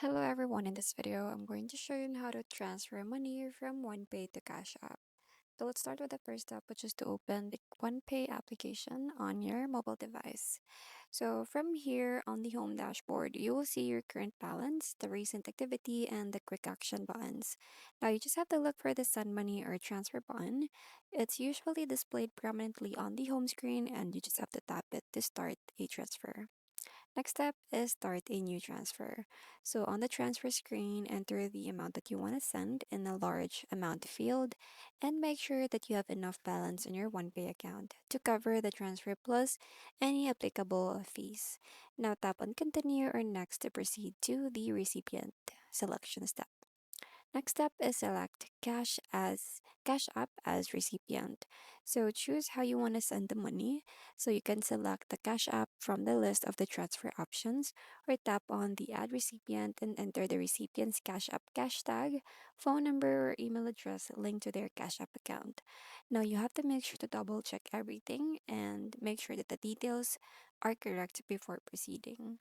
Hello everyone, in this video I'm going to show you how to transfer money from OnePay to Cash App. So let's start with the first step, which is to open the OnePay application on your mobile device. So from here on the home dashboard, you will see your current balance, the recent activity, and the quick action buttons. Now you just have to look for the send money or transfer button. It's usually displayed prominently on the home screen and you just have to tap it to start a transfer. Next step is start a new transfer. So on the transfer screen, enter the amount that you want to send in a large amount field and make sure that you have enough balance in your OnePay account to cover the transfer plus any applicable fees. Now tap on continue or next to proceed to the recipient selection step. Next step is select Cash App as recipient. So choose how you want to send the money. So you can select the Cash App from the list of the transfer options or tap on the add recipient and enter the recipient's Cash App cash tag, phone number or email address linked to their Cash App account. Now you have to make sure to double check everything and make sure that the details are correct before proceeding.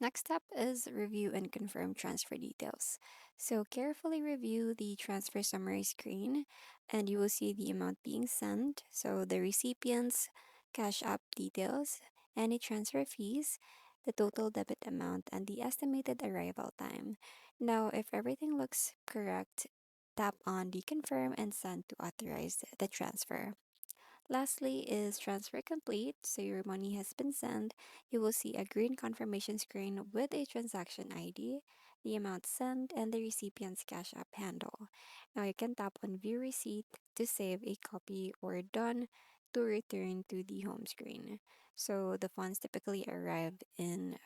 Next step is review and confirm transfer details. So carefully review the transfer summary screen and you will see the amount being sent, so the recipient's cash app details, any transfer fees, the total debit amount, and the estimated arrival time. Now, if everything looks correct, tap on the confirm and send to authorize the transfer. Lastly is transfer complete, so your money has been sent. You will see a green confirmation screen with a transaction ID, the amount sent, and the recipient's Cash App handle. Now you can tap on View Receipt to save a copy or Done to return to the home screen. So the funds typically arrive in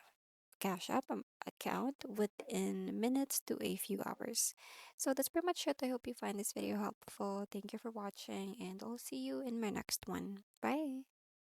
Cash App account within minutes to a few hours. So that's pretty much it. I hope you find this video helpful. Thank you for watching, and I'll see you in my next one. Bye.